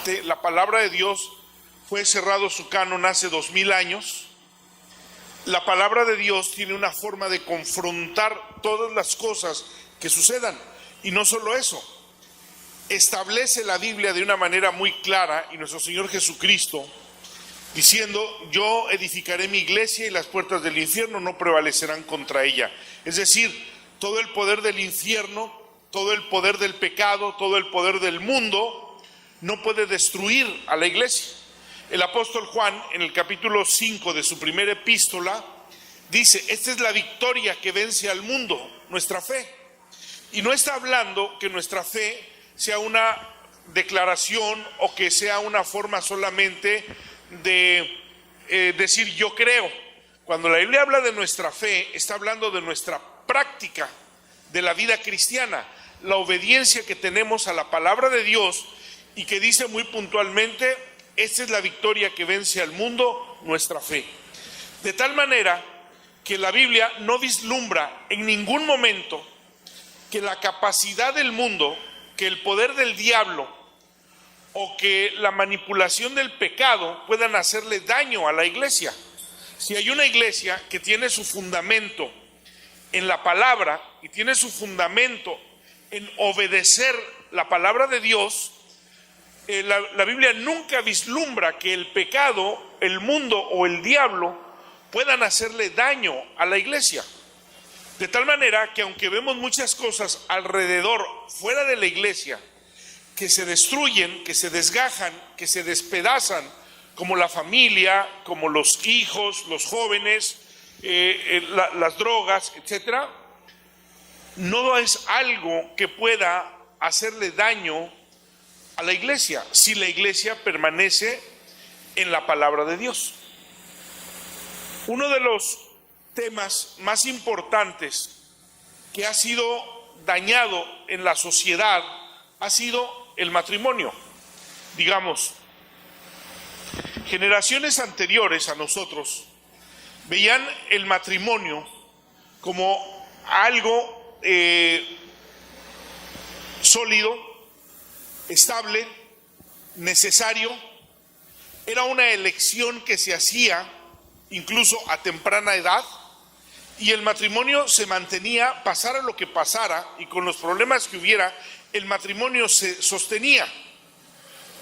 obstante, la palabra de Dios fue cerrado su canon hace 2000 años. La palabra de Dios tiene una forma de confrontar todas las cosas que sucedan. Y no solo eso, establece la Biblia de una manera muy clara, y nuestro Señor Jesucristo, diciendo: yo edificaré mi iglesia y las puertas del infierno no prevalecerán contra ella. Es decir, todo el poder del infierno, todo el poder del pecado, todo el poder del mundo no puede destruir a la iglesia. El apóstol Juan, en el capítulo 5 de su primera epístola, dice: esta es la victoria que vence al mundo, nuestra fe. Y no está hablando que nuestra fe sea una declaración o que sea una forma solamente de decir yo creo. Cuando la Biblia habla de nuestra fe, está hablando de nuestra práctica de la vida cristiana, la obediencia que tenemos a la palabra de Dios, y que dice muy puntualmente: esta es la victoria que vence al mundo, nuestra fe. De tal manera que la Biblia no vislumbra en ningún momento que la capacidad del mundo, que el poder del diablo o que la manipulación del pecado puedan hacerle daño a la iglesia. Si hay una iglesia que tiene su fundamento en la palabra y tiene su fundamento en obedecer la palabra de Dios, la Biblia nunca vislumbra que el pecado, el mundo o el diablo puedan hacerle daño a la iglesia. De tal manera que aunque vemos muchas cosas alrededor, fuera de la iglesia, que se destruyen, que se desgajan, que se despedazan, como la familia, como los hijos, los jóvenes, las drogas, etcétera, no es algo que pueda hacerle daño a la iglesia, si la iglesia permanece en la palabra de Dios. Uno de los temas más importantes que ha sido dañado en la sociedad ha sido el matrimonio. Digamos, generaciones anteriores a nosotros veían el matrimonio como algo sólido, estable, necesario. Era una elección que se hacía incluso a temprana edad, y el matrimonio se mantenía, pasara lo que pasara, y con los problemas que hubiera, el matrimonio se sostenía.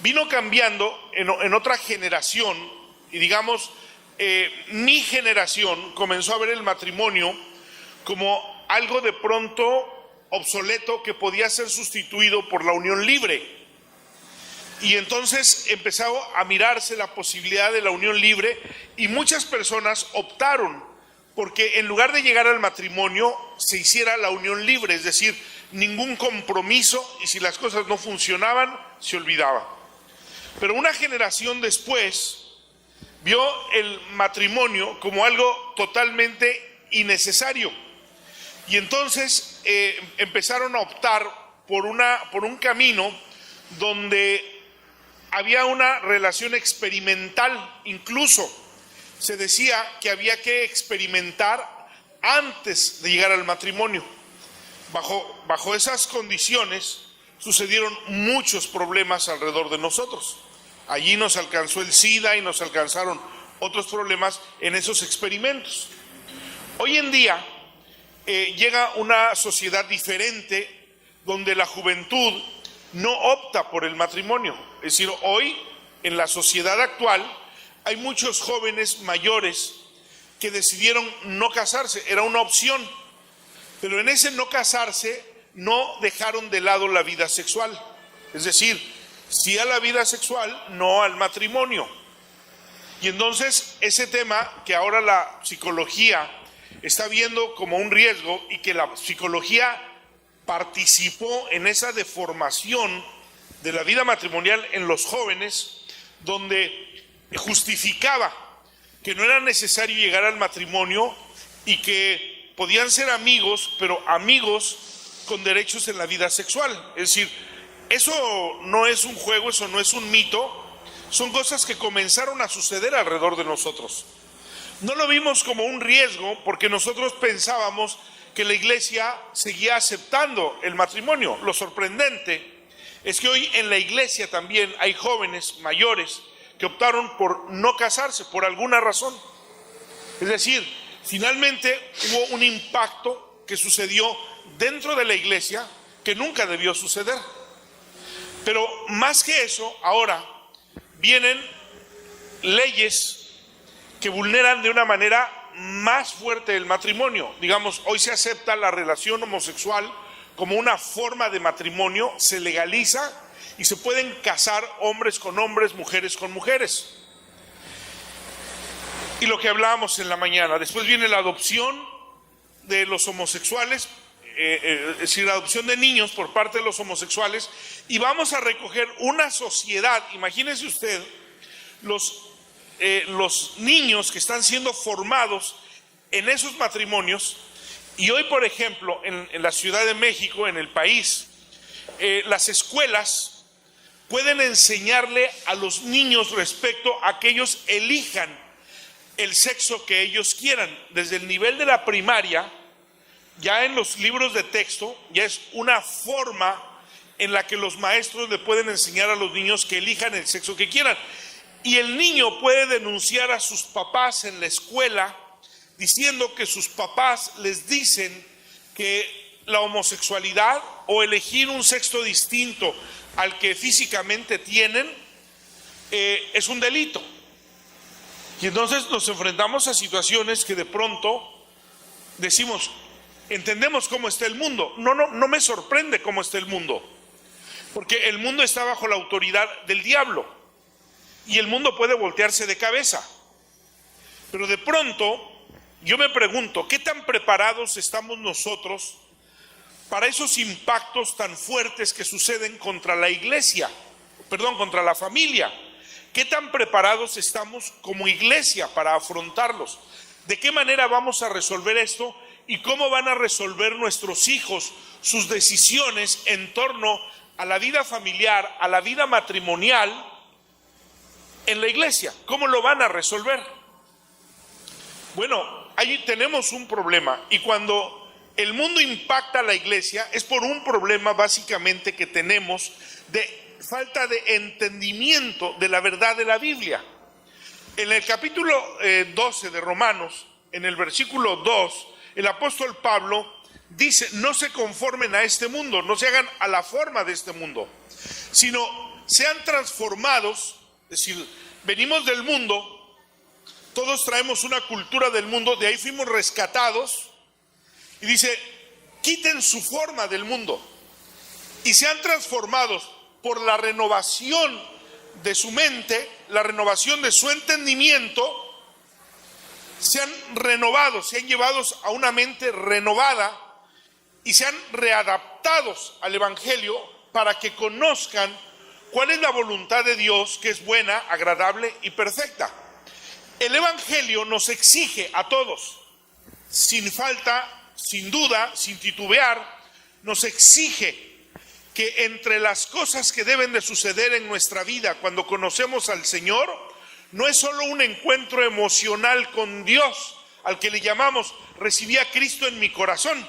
Vino cambiando en otra generación, y digamos, mi generación comenzó a ver el matrimonio como algo de pronto obsoleto que podía ser sustituido por la unión libre. Y entonces empezó a mirarse la posibilidad de la unión libre, y muchas personas optaron porque en lugar de llegar al matrimonio se hiciera la unión libre, es decir, ningún compromiso, y si las cosas no funcionaban, se olvidaba. Pero una generación después vio el matrimonio como algo totalmente innecesario, y entonces empezaron a optar por un camino donde había una relación experimental. Incluso se decía que había que experimentar antes de llegar al matrimonio. Bajo esas condiciones sucedieron muchos problemas alrededor de nosotros. Allí nos alcanzó el SIDA y nos alcanzaron otros problemas en esos experimentos. Hoy en día llega una sociedad diferente, donde la juventud no opta por el matrimonio. Es decir, hoy en la sociedad actual hay muchos jóvenes mayores que decidieron no casarse. Era una opción, pero en ese no casarse no dejaron de lado la vida sexual. Es decir, sí a la vida sexual, no al matrimonio. Y entonces ese tema que ahora la psicología está viendo como un riesgo, y que la psicología participó en esa deformación de la vida matrimonial en los jóvenes, donde justificaba que no era necesario llegar al matrimonio y que podían ser amigos, pero amigos con derechos en la vida sexual. Es decir, eso no es un juego, eso no es un mito, son cosas que comenzaron a suceder alrededor de nosotros. No lo vimos como un riesgo porque nosotros pensábamos que la iglesia seguía aceptando el matrimonio. Lo sorprendente es que hoy en la iglesia también hay jóvenes mayores que optaron por no casarse por alguna razón. Es decir, finalmente hubo un impacto que sucedió dentro de la iglesia que nunca debió suceder. Pero más que eso, ahora vienen leyes que vulneran de una manera más fuerte el matrimonio. Digamos, hoy se acepta la relación homosexual como una forma de matrimonio, se legaliza y se pueden casar hombres con hombres, mujeres con mujeres. Y lo que hablábamos en la mañana, después viene la adopción de los homosexuales, es decir, la adopción de niños por parte de los homosexuales, y vamos a recoger una sociedad. Imagínese usted los niños que están siendo formados en esos matrimonios. Y hoy, por ejemplo, en la Ciudad de México, en el país, las escuelas pueden enseñarle a los niños respecto a que ellos elijan el sexo que ellos quieran. Desde el nivel de la primaria, ya en los libros de texto, ya es una forma en la que los maestros le pueden enseñar a los niños que elijan el sexo que quieran. Y el niño puede denunciar a sus papás en la escuela diciendo que sus papás les dicen que la homosexualidad o elegir un sexo distinto al que físicamente tienen es un delito. Y entonces nos enfrentamos a situaciones que de pronto decimos, entendemos cómo está el mundo. No me sorprende cómo está el mundo, porque el mundo está bajo la autoridad del diablo y el mundo puede voltearse de cabeza. Pero de pronto yo me pregunto, ¿qué tan preparados estamos nosotros para esos impactos tan fuertes que suceden contra la iglesia, contra la familia? ¿Qué tan preparados estamos como iglesia para afrontarlos? ¿De qué manera vamos a resolver esto? ¿Y cómo van a resolver nuestros hijos sus decisiones en torno a la vida familiar, a la vida matrimonial en la iglesia? ¿Cómo lo van a resolver? Bueno, ahí tenemos un problema, y cuando el mundo impacta a la iglesia es por un problema básicamente que tenemos de falta de entendimiento de la verdad de la Biblia. En el capítulo 12 de Romanos, en el versículo 2, el apóstol Pablo dice: no se conformen a este mundo, no se hagan a la forma de este mundo, sino sean transformados. Es decir, venimos del mundo, todos traemos una cultura del mundo, de ahí fuimos rescatados, y dice: quiten su forma del mundo y sean transformados por la renovación de su mente, la renovación de su entendimiento. Sean renovados, sean llevados a una mente renovada y sean readaptados al Evangelio para que conozcan cuál es la voluntad de Dios, que es buena, agradable y perfecta. El Evangelio nos exige a todos, sin falta, sin duda, sin titubear, nos exige que entre las cosas que deben de suceder en nuestra vida cuando conocemos al Señor, no es solo un encuentro emocional con Dios, al que le llamamos recibí a Cristo en mi corazón.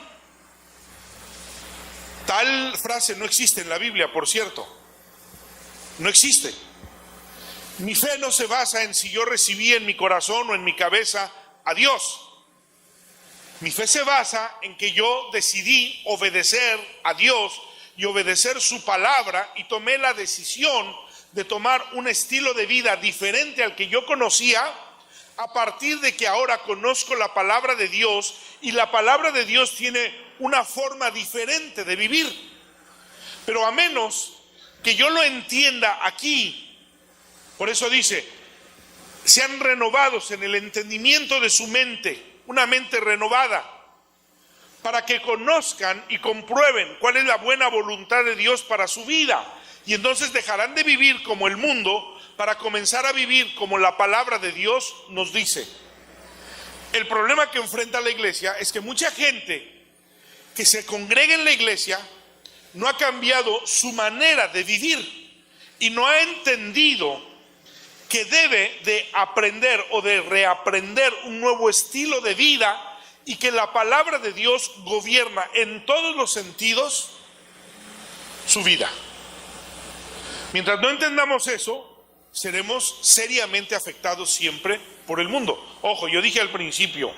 Tal frase no existe en la Biblia, por cierto. No existe. Mi fe no se basa en si yo recibí en mi corazón o en mi cabeza a Dios. Mi fe se basa en que yo decidí obedecer a Dios y obedecer su palabra, y tomé la decisión de tomar un estilo de vida diferente al que yo conocía, a partir de que ahora conozco la palabra de Dios, y la palabra de Dios tiene una forma diferente de vivir. Pero a menos que yo lo entienda aquí, por eso dice: sean renovados en el entendimiento de su mente, una mente renovada, para que conozcan y comprueben cuál es la buena voluntad de Dios para su vida. Y entonces dejarán de vivir como el mundo para comenzar a vivir como la palabra de Dios nos dice. El problema que enfrenta la iglesia es que mucha gente que se congrega en la iglesia no ha cambiado su manera de vivir y no ha entendido que debe de aprender o de reaprender un nuevo estilo de vida, y que la palabra de Dios gobierna en todos los sentidos su vida. Mientras no entendamos eso, seremos seriamente afectados siempre por el mundo. Ojo, yo dije al principio,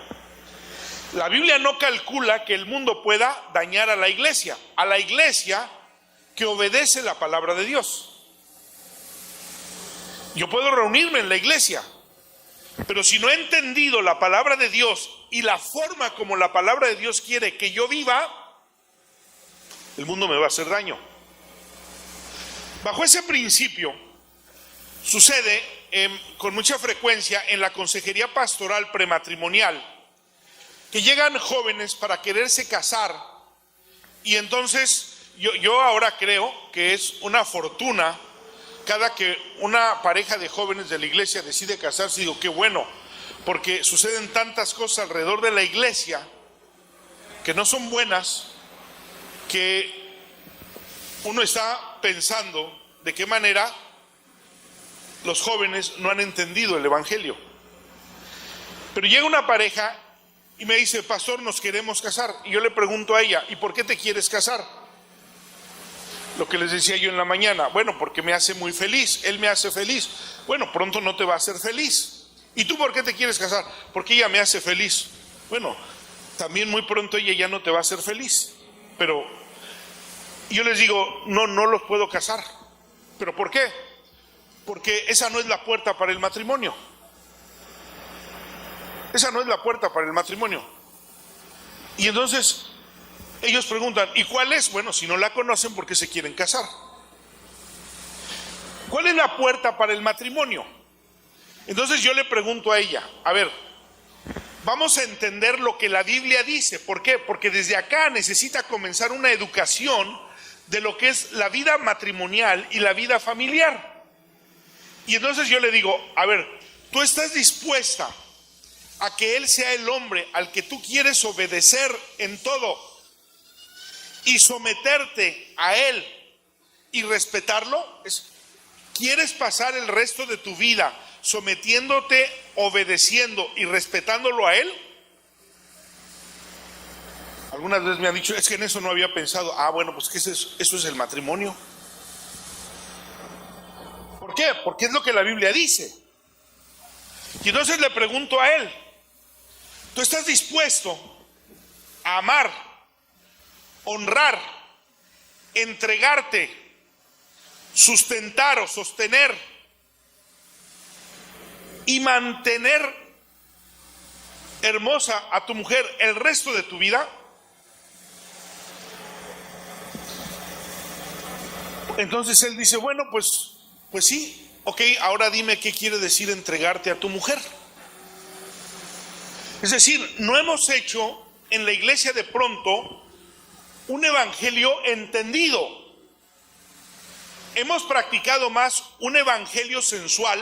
la Biblia no calcula que el mundo pueda dañar a la iglesia que obedece la palabra de Dios. Yo puedo reunirme en la iglesia, pero si no he entendido la palabra de Dios y la forma como la palabra de Dios quiere que yo viva, el mundo me va a hacer daño. Bajo ese principio, sucede con mucha frecuencia en la consejería pastoral prematrimonial que llegan jóvenes para quererse casar, y entonces yo ahora creo que es una fortuna cada que una pareja de jóvenes de la iglesia decide casarse. Digo, qué bueno, porque suceden tantas cosas alrededor de la iglesia que no son buenas, que uno está pensando de qué manera los jóvenes no han entendido el evangelio. Pero llega una pareja y me dice, pastor, nos queremos casar. Y yo le pregunto a ella, ¿y por qué te quieres casar? Lo que les decía yo en la mañana, bueno, porque me hace muy feliz, él me hace feliz. Bueno, pronto no te va a hacer feliz. ¿Y tú por qué te quieres casar? Porque ella me hace feliz. Bueno, también muy pronto ella ya no te va a hacer feliz. Pero yo les digo, no los puedo casar. ¿Pero por qué? Porque esa no es la puerta para el matrimonio. Esa no es la puerta para el matrimonio. Y entonces ellos preguntan, ¿y cuál es? Bueno, si no la conocen, ¿por qué se quieren casar? ¿Cuál es la puerta para el matrimonio? Entonces yo le pregunto a ella, a ver, vamos a entender lo que la Biblia dice. ¿Por qué? Porque desde acá necesita comenzar una educación de lo que es la vida matrimonial y la vida familiar. Y entonces yo le digo, a ver, ¿tú estás dispuesta a que él sea el hombre al que tú quieres obedecer en todo y someterte a él y respetarlo? ¿Quieres pasar el resto de tu vida sometiéndote, obedeciendo y respetándolo a él? Algunas veces me han dicho, es que en eso no había pensado. Bueno, pues que eso es el matrimonio. ¿Por qué? Porque es lo que la Biblia dice. Y entonces le pregunto a él, ¿tú estás dispuesto a amar, honrar, entregarte, sustentar o sostener y mantener hermosa a tu mujer el resto de tu vida? Entonces él dice, bueno, pues sí, ok, ahora dime qué quiere decir entregarte a tu mujer. Es decir, no hemos hecho en la iglesia de pronto un evangelio entendido. Hemos practicado más un evangelio sensual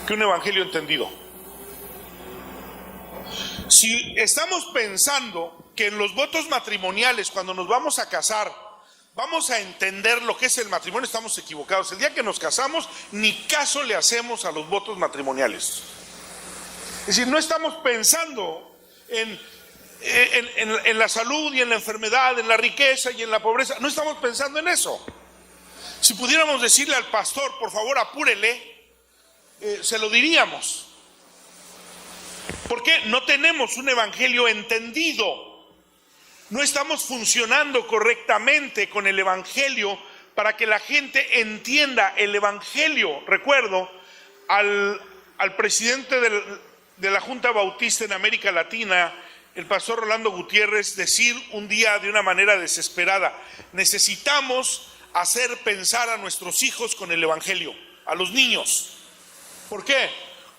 que un evangelio entendido. Si estamos pensando que en los votos matrimoniales, cuando nos vamos a casar, vamos a entender lo que es el matrimonio, estamos equivocados. El día que nos casamos, ni caso le hacemos a los votos matrimoniales. Es decir, no estamos pensando en la salud y en la enfermedad, en la riqueza y en la pobreza. No estamos pensando en eso. Si pudiéramos decirle al pastor, por favor, apúrele, se lo diríamos. Porque no tenemos un evangelio entendido. No estamos funcionando correctamente con el evangelio para que la gente entienda el evangelio. Recuerdo al presidente de la Junta Bautista en América Latina, el pastor Rolando Gutiérrez, decir un día de una manera desesperada: necesitamos hacer pensar a nuestros hijos con el evangelio, a los niños. ¿Por qué?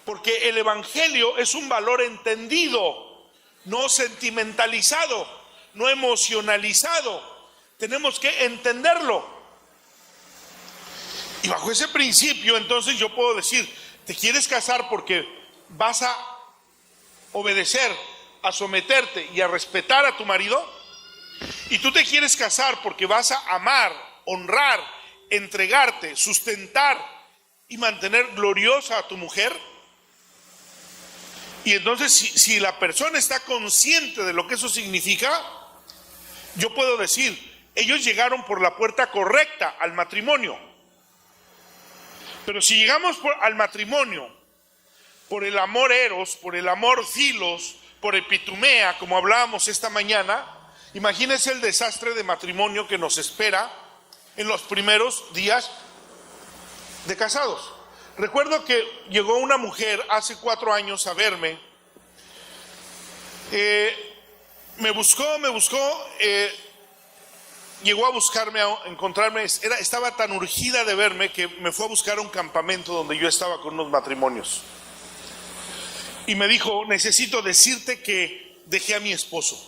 Porque el evangelio es un valor entendido, no sentimentalizado, no emocionalizado. Tenemos que entenderlo. Y bajo ese principio, entonces yo puedo decir, ¿te quieres casar porque vas a obedecer, a someterte y a respetar a tu marido? ¿Y tú te quieres casar porque vas a amar, honrar, entregarte, sustentar y mantener gloriosa a tu mujer? Y entonces si la persona está consciente de lo que eso significa, yo puedo decir, ellos llegaron por la puerta correcta al matrimonio. Pero si llegamos al matrimonio por el amor eros, por el amor filos, por epitumea, como hablábamos esta mañana, imagínense el desastre de matrimonio que nos espera en los primeros días de casados. Recuerdo que llegó una mujer hace 4 años a verme, me buscó, llegó a buscarme, a encontrarme, estaba tan urgida de verme que me fue a buscar a un campamento donde yo estaba con unos matrimonios. Y me dijo, necesito decirte que dejé a mi esposo.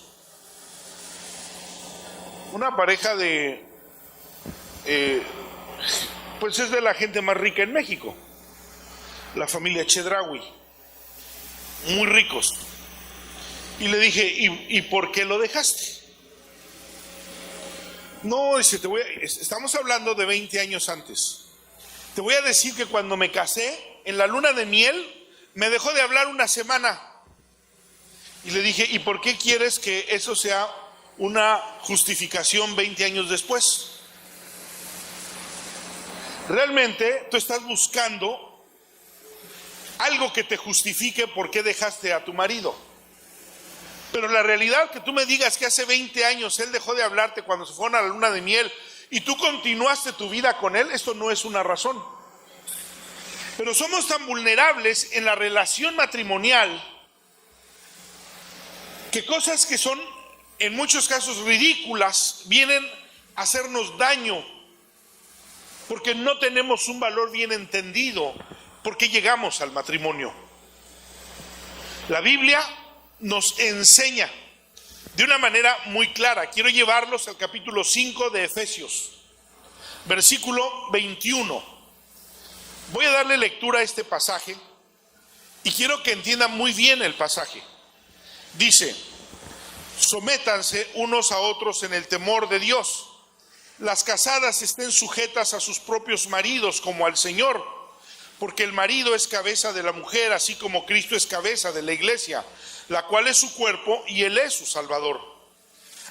Una pareja pues es de la gente más rica en México, la familia Chedraui, muy ricos. Y le dije, ¿y por qué lo dejaste? No, dice, estamos hablando de 20 años antes. Te voy a decir que cuando me casé, en la luna de miel, me dejó de hablar una semana. Y le dije, ¿y por qué quieres que eso sea una justificación 20 años después? Realmente tú estás buscando algo que te justifique por qué dejaste a tu marido. Pero la realidad, que tú me digas que hace 20 años él dejó de hablarte cuando se fueron a la luna de miel y tú continuaste tu vida con él, esto no es una razón. Pero somos tan vulnerables en la relación matrimonial que cosas que son en muchos casos ridículas vienen a hacernos daño porque no tenemos un valor bien entendido porque llegamos al matrimonio. La Biblia nos enseña de una manera muy clara. Quiero llevarlos al capítulo 5 de Efesios, versículo 21. Voy a darle lectura a este pasaje y quiero que entiendan muy bien el pasaje. Dice, sométanse unos a otros en el temor de Dios. Las casadas estén sujetas a sus propios maridos como al Señor, porque el marido es cabeza de la mujer, así como Cristo es cabeza de la iglesia, la cual es su cuerpo y Él es su Salvador.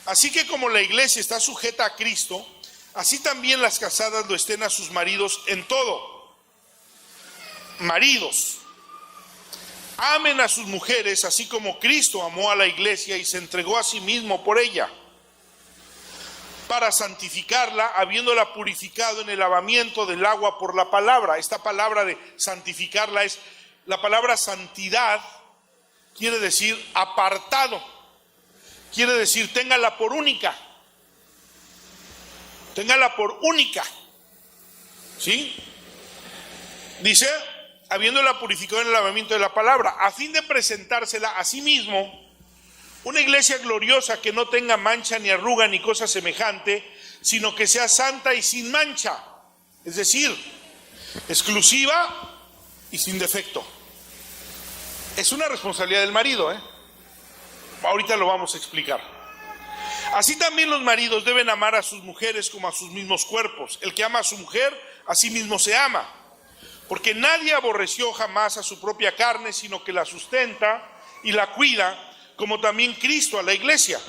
Así que como la iglesia está sujeta a Cristo, así también las casadas lo estén a sus maridos en todo. Maridos, amen a sus mujeres, así como Cristo amó a la iglesia y se entregó a sí mismo por ella, para santificarla, habiéndola purificado en el lavamiento del agua por la palabra. Esta palabra de santificarla es la palabra santidad. Quiere decir apartado, quiere decir téngala por única, ¿sí? Dice, habiéndola purificado en el lavamiento de la palabra, a fin de presentársela a sí mismo, una iglesia gloriosa que no tenga mancha ni arruga ni cosa semejante, sino que sea santa y sin mancha, es decir, exclusiva y sin defecto. Es una responsabilidad del marido, ahorita lo vamos a explicar. Así también los maridos deben amar a sus mujeres como a sus mismos cuerpos. El que ama a su mujer, a sí mismo se ama. Porque nadie aborreció jamás a su propia carne, sino que la sustenta y la cuida, como también Cristo a la iglesia.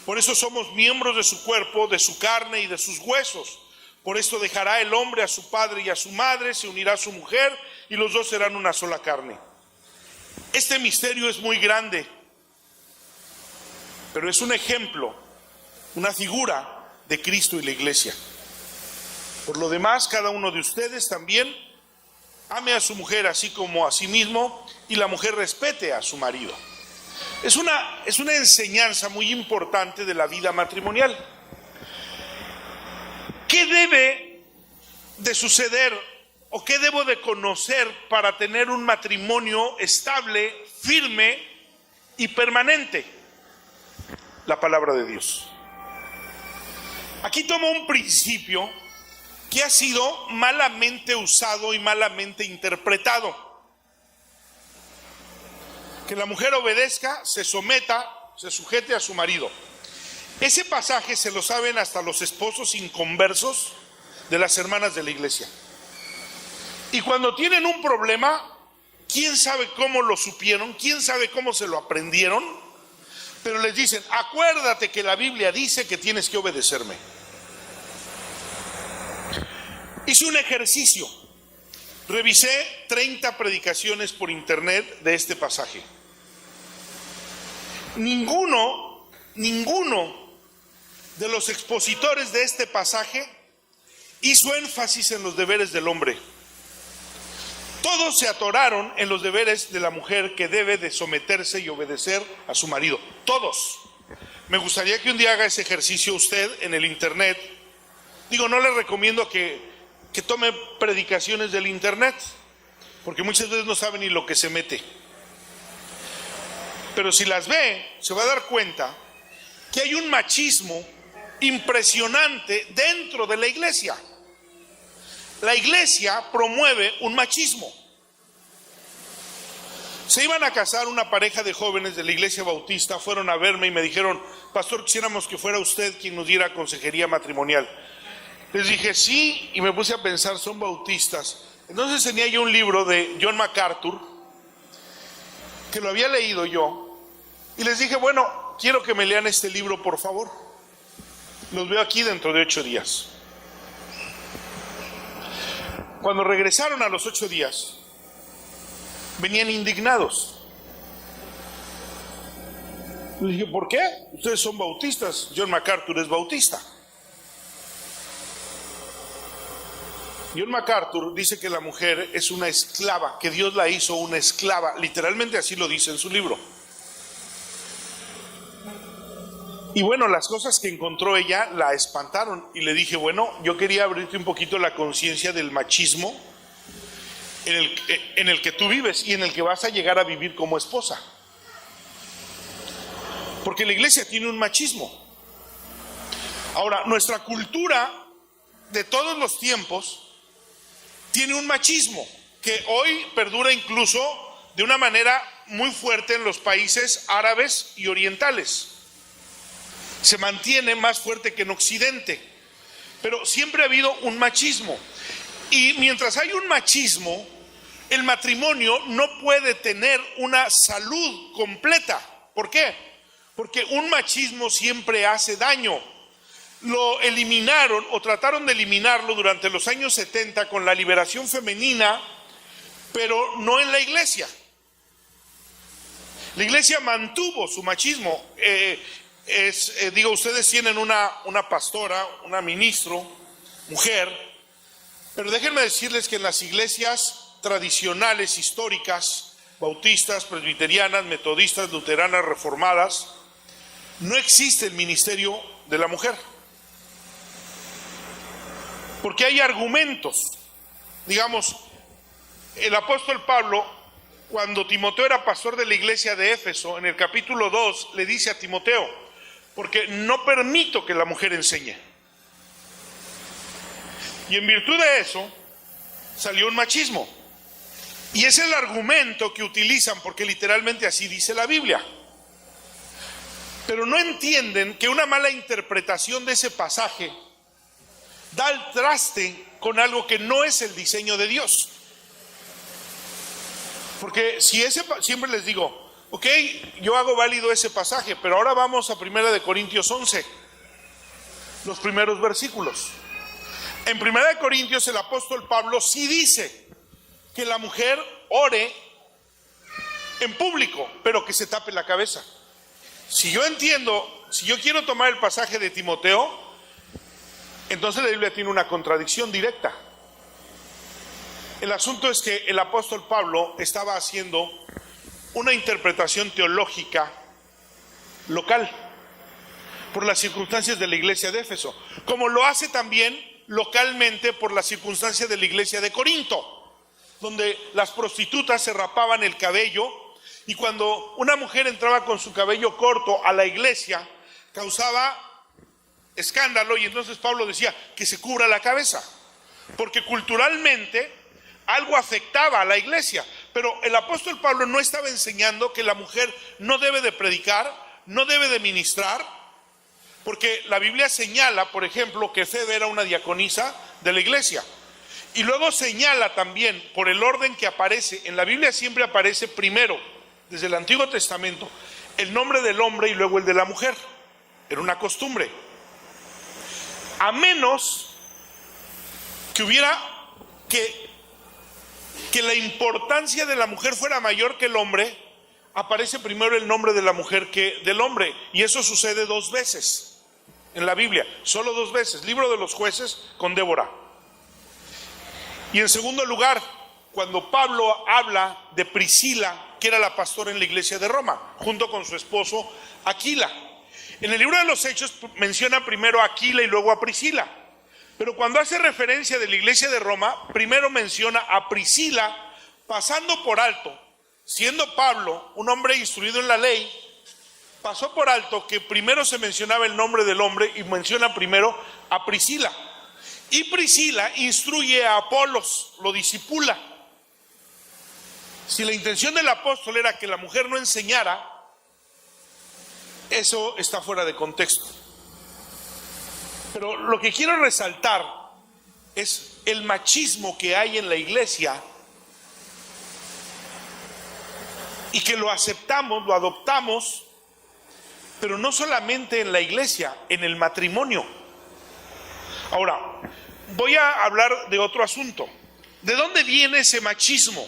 Por eso somos miembros de su cuerpo, de su carne y de sus huesos. Por esto dejará el hombre a su padre y a su madre, se unirá a su mujer, y los dos serán una sola carne. Este misterio es muy grande, pero es un ejemplo, una figura de Cristo y la iglesia. Por lo demás, cada uno de ustedes también ame a su mujer así como a sí mismo, y la mujer respete a su marido. Es una enseñanza muy importante de la vida matrimonial. ¿Qué debe de suceder o qué debo de conocer para tener un matrimonio estable, firme y permanente? La palabra de Dios. Aquí tomo un principio que ha sido malamente usado y malamente interpretado. Que la mujer obedezca, se someta, se sujete a su marido. Ese pasaje se lo saben hasta los esposos inconversos de las hermanas de la iglesia. Y cuando tienen un problema, ¿quién sabe cómo lo supieron? ¿Quién sabe cómo se lo aprendieron? pero les dicen, acuérdate que la Biblia dice que tienes que obedecerme. Hice un ejercicio, revisé 30 predicaciones por internet de este pasaje. Ninguno de los expositores de este pasaje hizo énfasis en los deberes del hombre. Todos se atoraron en los deberes de la mujer, que debe de someterse y obedecer a su marido. Todos. Me gustaría que un día haga ese ejercicio usted en el internet. Digo, no le recomiendo que tome predicaciones del internet, porque muchas veces no sabe ni lo que se mete. Pero si las ve, se va a dar cuenta que hay un machismo impresionante dentro de la iglesia. La iglesia promueve un machismo. Se iban a casar una pareja de jóvenes de la iglesia bautista, fueron a verme y me dijeron, pastor, quisiéramos que fuera usted quien nos diera consejería matrimonial. Les dije, sí, y me puse a pensar, son bautistas. Entonces tenía yo un libro de John MacArthur, que lo había leído yo, y les dije, bueno, quiero que me lean este libro, por favor. Los veo aquí dentro de 8 días. Cuando regresaron a los 8 días, venían indignados. Les dije, ¿por qué? Ustedes son bautistas, John MacArthur es bautista. John MacArthur dice que la mujer es una esclava, que Dios la hizo una esclava, literalmente así lo dice en su libro. Y bueno, las cosas que encontró ella la espantaron, y le dije, bueno, yo quería abrirte un poquito la conciencia del machismo en el que tú vives y en el que vas a llegar a vivir como esposa. Porque la iglesia tiene un machismo. Ahora, nuestra cultura de todos los tiempos tiene un machismo que hoy perdura incluso de una manera muy fuerte en los países árabes y orientales. Se mantiene más fuerte que en Occidente, pero siempre ha habido un machismo. Y mientras hay un machismo, el matrimonio no puede tener una salud completa. ¿Por qué? Porque un machismo siempre hace daño. Lo eliminaron o trataron de eliminarlo durante los años 70 con la liberación femenina, pero no en la iglesia. La iglesia mantuvo su machismo. Ustedes tienen una pastora, una ministro, mujer, pero déjenme decirles que en las iglesias tradicionales, históricas, bautistas, presbiterianas, metodistas, luteranas, reformadas, no existe el ministerio de la mujer. Porque hay argumentos. Digamos, el apóstol Pablo, cuando Timoteo era pastor de la iglesia de Éfeso, en el capítulo 2, le dice a Timoteo, porque no permito que la mujer enseñe. Y en virtud de eso, salió un machismo. Y es el argumento que utilizan, porque literalmente así dice la Biblia. Pero no entienden que una mala interpretación de ese pasaje da al traste con algo que no es el diseño de Dios. Porque siempre les digo, ok, yo hago válido ese pasaje, pero ahora vamos a 1 Corintios 11, los primeros versículos. En 1 Corintios el apóstol Pablo sí dice que la mujer ore en público, pero que se tape la cabeza. Si yo quiero tomar el pasaje de Timoteo, entonces la Biblia tiene una contradicción directa. El asunto es que el apóstol Pablo estaba haciendo una interpretación teológica local por las circunstancias de la iglesia de Éfeso, como lo hace también localmente por las circunstancias de la iglesia de Corinto, donde las prostitutas se rapaban el cabello, y cuando una mujer entraba con su cabello corto a la iglesia, causaba escándalo, y entonces Pablo decía que se cubra la cabeza, porque culturalmente algo afectaba a la iglesia. Pero el apóstol Pablo no estaba enseñando que la mujer no debe de predicar, no debe de ministrar, porque la Biblia señala, por ejemplo, que Febe era una diaconisa de la iglesia, y luego señala también, por el orden que aparece, en la Biblia siempre aparece primero, desde el Antiguo Testamento, el nombre del hombre y luego el de la mujer. Era una costumbre. A menos que hubiera que la importancia de la mujer fuera mayor que el hombre, aparece primero el nombre de la mujer que del hombre. Y eso sucede 2 veces en la Biblia, solo 2 veces. Libro de los Jueces con Débora. Y en segundo lugar, cuando Pablo habla de Priscila, que era la pastora en la iglesia de Roma, junto con su esposo Aquila. En el libro de los Hechos menciona primero a Aquila y luego a Priscila. Pero cuando hace referencia de la iglesia de Roma, primero menciona a Priscila, pasando por alto, siendo Pablo un hombre instruido en la ley, pasó por alto que primero se mencionaba el nombre del hombre y menciona primero a Priscila. Y Priscila instruye a Apolos, lo discipula. Si la intención del apóstol era que la mujer no enseñara, eso está fuera de contexto. Pero lo que quiero resaltar es el machismo que hay en la iglesia y que lo aceptamos, lo adoptamos, pero no solamente en la iglesia, en el matrimonio. Ahora, voy a hablar de otro asunto. ¿De dónde viene ese machismo?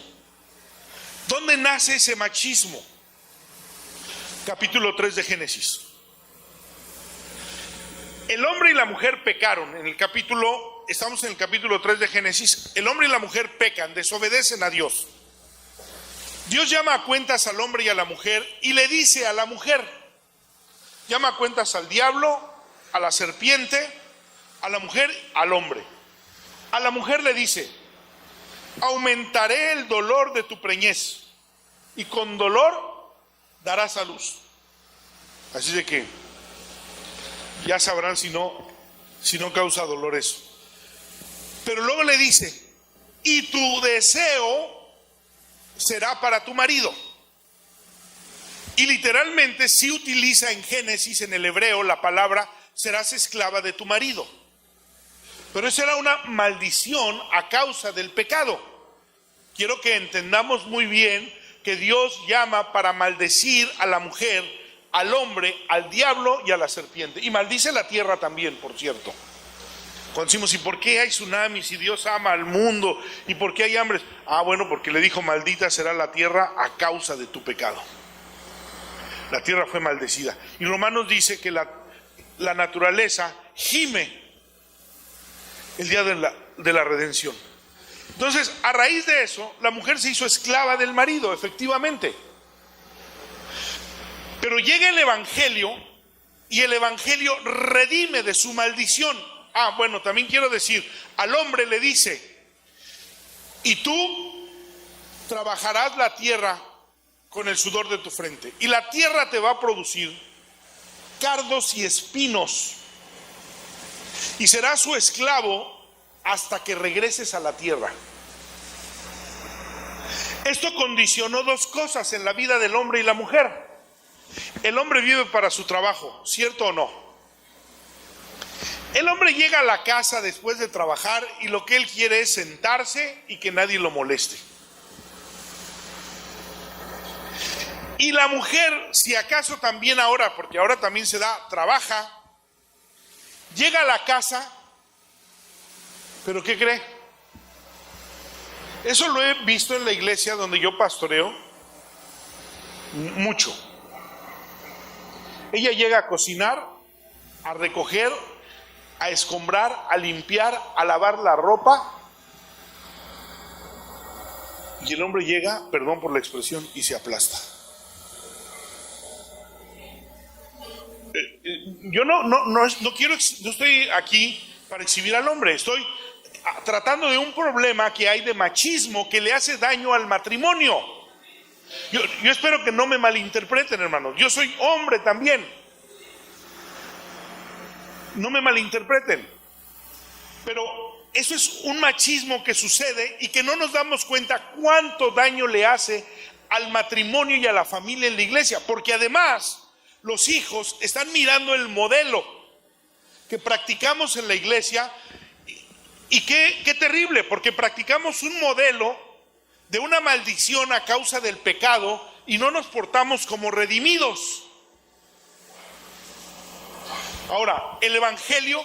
¿Dónde nace ese machismo? Capítulo 3 de Génesis. El hombre y la mujer pecaron. Estamos en el capítulo 3 de Génesis. El hombre y la mujer pecan, desobedecen a Dios. Dios llama a cuentas al hombre y a la mujer y le dice a la mujer, llama a cuentas al diablo, a la serpiente, a la mujer, al hombre. A la mujer le dice, aumentaré el dolor de tu preñez y con dolor darás a luz. Así de que ya sabrán si no causa dolor eso. Pero luego le dice, y tu deseo será para tu marido. Y literalmente sí utiliza en Génesis, en el hebreo, la palabra serás esclava de tu marido. Pero esa era una maldición a causa del pecado. Quiero que entendamos muy bien que Dios llama para maldecir a la mujer, al hombre, al diablo y a la serpiente. Y maldice la tierra también, por cierto. Cuando decimos, ¿y por qué hay tsunamis? Y Dios ama al mundo. ¿Y por qué hay hambres? Bueno, porque le dijo, maldita será la tierra a causa de tu pecado. La tierra fue maldecida. Y Romanos dice que la naturaleza gime el día de la redención. Entonces, a raíz de eso, la mujer se hizo esclava del marido, efectivamente. Pero llega el evangelio y el evangelio redime de su maldición. Bueno, también quiero decir, al hombre le dice, y tú trabajarás la tierra con el sudor de tu frente, y la tierra te va a producir cardos y espinos, y serás su esclavo hasta que regreses a la tierra. Esto condicionó 2 cosas en la vida del hombre y la mujer. El hombre vive para su trabajo, ¿cierto o no? El hombre llega a la casa después de trabajar y lo que él quiere es sentarse y que nadie lo moleste. Y la mujer, si acaso también ahora, porque ahora también se da, trabaja, llega a la casa, pero ¿qué cree? Eso lo he visto en la iglesia donde yo pastoreo mucho. Ella llega a cocinar, a recoger, a escombrar, a limpiar, a lavar la ropa. Y el hombre llega, perdón por la expresión, y se aplasta. Yo no estoy aquí para exhibir al hombre, estoy tratando de un problema que hay de machismo que le hace daño al matrimonio. Yo espero que no me malinterpreten, hermanos. Yo soy hombre también. No me malinterpreten. Pero eso es un machismo que sucede y que no nos damos cuenta cuánto daño le hace al matrimonio y a la familia en la iglesia. Porque además los hijos están mirando el modelo que practicamos en la iglesia. Y qué terrible, porque practicamos un modelo de una maldición a causa del pecado y no nos portamos como redimidos. Ahora, el Evangelio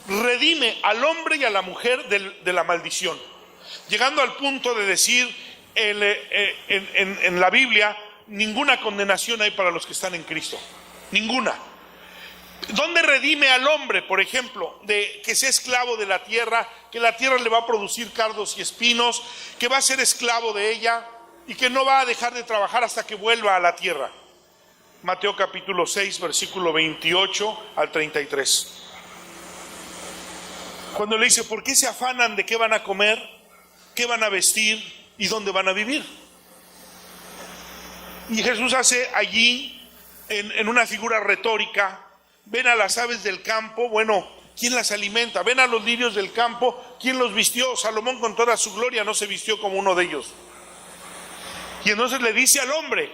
redime al hombre y a la mujer de la maldición, llegando al punto de decir en la Biblia, ninguna condenación hay para los que están en Cristo, ninguna. ¿Dónde redime al hombre, por ejemplo, de que sea esclavo de la tierra, que la tierra le va a producir cardos y espinos, que va a ser esclavo de ella y que no va a dejar de trabajar hasta que vuelva a la tierra? Mateo capítulo 6, versículo 28 al 33. Cuando le dice, ¿por qué se afanan de qué van a comer, qué van a vestir y dónde van a vivir? Y Jesús hace allí, en una figura retórica, ven a las aves del campo, bueno, ¿quién las alimenta? Ven a los lirios del campo, ¿quién los vistió? Salomón con toda su gloria no se vistió como uno de ellos. Y entonces le dice al hombre,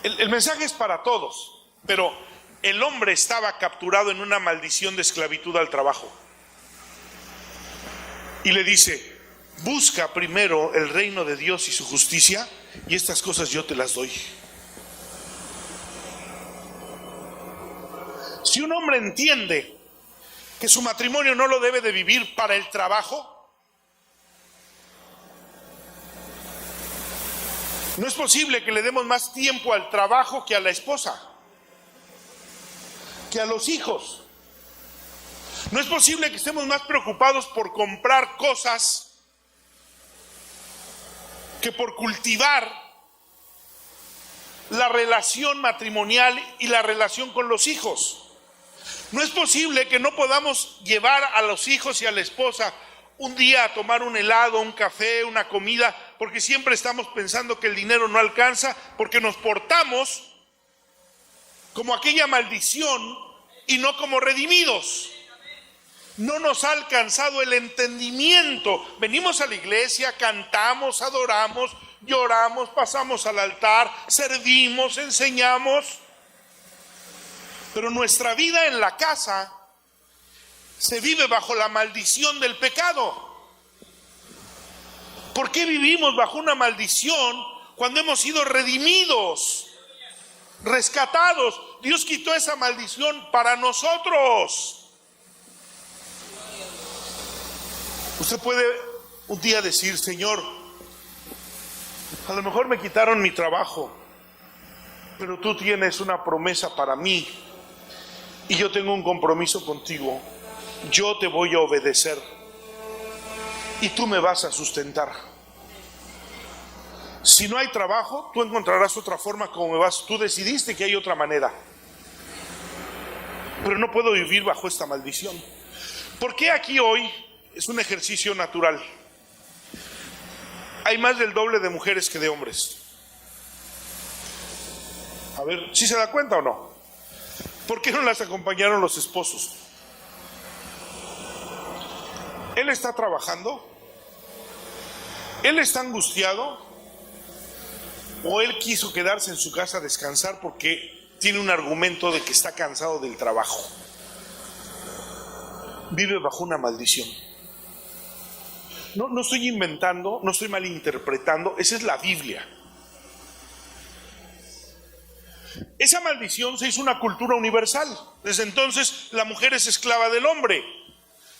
el mensaje es para todos, pero el hombre estaba capturado en una maldición de esclavitud al trabajo. Y le dice, busca primero el reino de Dios y su justicia, y estas cosas yo te las doy. Si un hombre entiende que su matrimonio no lo debe de vivir para el trabajo, no es posible que le demos más tiempo al trabajo que a la esposa, que a los hijos. No es posible que estemos más preocupados por comprar cosas que por cultivar la relación matrimonial y la relación con los hijos. No es posible que no podamos llevar a los hijos y a la esposa un día a tomar un helado, un café, una comida, porque siempre estamos pensando que el dinero no alcanza, porque nos portamos como aquella maldición y no como redimidos. No nos ha alcanzado el entendimiento. Venimos a la iglesia, cantamos, adoramos, lloramos, pasamos al altar, servimos, enseñamos, pero nuestra vida en la casa se vive bajo la maldición del pecado. ¿Por qué vivimos bajo una maldición cuando hemos sido redimidos, rescatados? Dios quitó esa maldición para nosotros. Usted puede un día decir, Señor, a lo mejor me quitaron mi trabajo, pero tú tienes una promesa para mí y yo tengo un compromiso contigo. Yo te voy a obedecer y tú me vas a sustentar. Si no hay trabajo, tú encontrarás otra forma como me vas. Tú decidiste que hay otra manera, pero no puedo vivir bajo esta maldición. ¿Por qué aquí hoy es un ejercicio natural? Hay más del doble de mujeres que de hombres. A ver, ¿sí se da cuenta o no? ¿Por qué no las acompañaron los esposos? Él está trabajando, él está angustiado, o él quiso quedarse en su casa a descansar porque tiene un argumento de que está cansado del trabajo. Vive bajo una maldición. No estoy inventando, no estoy malinterpretando, esa es la Biblia. Esa maldición se hizo una cultura universal. Desde entonces la mujer es esclava del hombre.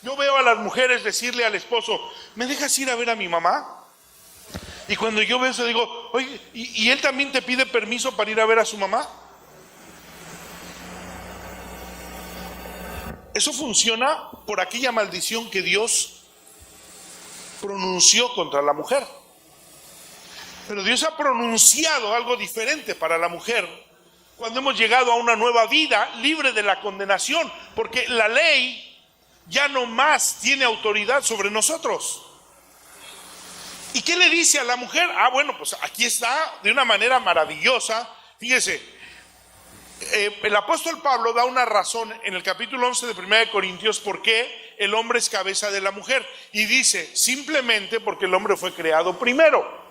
Yo veo a las mujeres decirle al esposo, ¿me dejas ir a ver a mi mamá? Y cuando yo veo eso digo, oye, ¿y él también te pide permiso para ir a ver a su mamá? Eso funciona por aquella maldición que Dios pronunció contra la mujer. Pero Dios ha pronunciado algo diferente para la mujer cuando hemos llegado a una nueva vida libre de la condenación, porque la ley ya no más tiene autoridad sobre nosotros. ¿Y qué le dice a la mujer? Bueno, pues aquí está de una manera maravillosa. Fíjese, el apóstol Pablo da una razón en el capítulo 11 de 1 de Corintios por qué el hombre es cabeza de la mujer. Y dice, simplemente porque el hombre fue creado primero.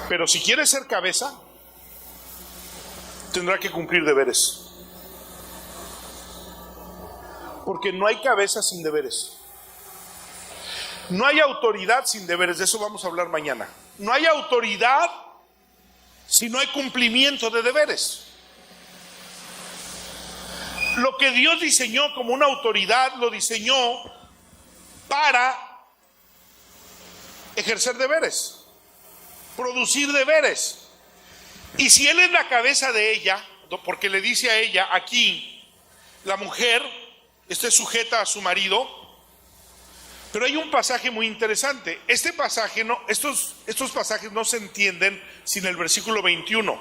Pero si quiere ser cabeza, tendrá que cumplir deberes. Porque no hay cabeza sin deberes. No hay autoridad sin deberes, de eso vamos a hablar mañana. No hay autoridad si no hay cumplimiento de deberes. Lo que Dios diseñó como una autoridad, lo diseñó para ejercer deberes, producir deberes. Y si Él es la cabeza de ella, porque le dice a ella aquí, la mujer esté sujeta a su marido, pero hay un pasaje muy interesante. Este pasaje estos pasajes no se entienden sin el versículo 21.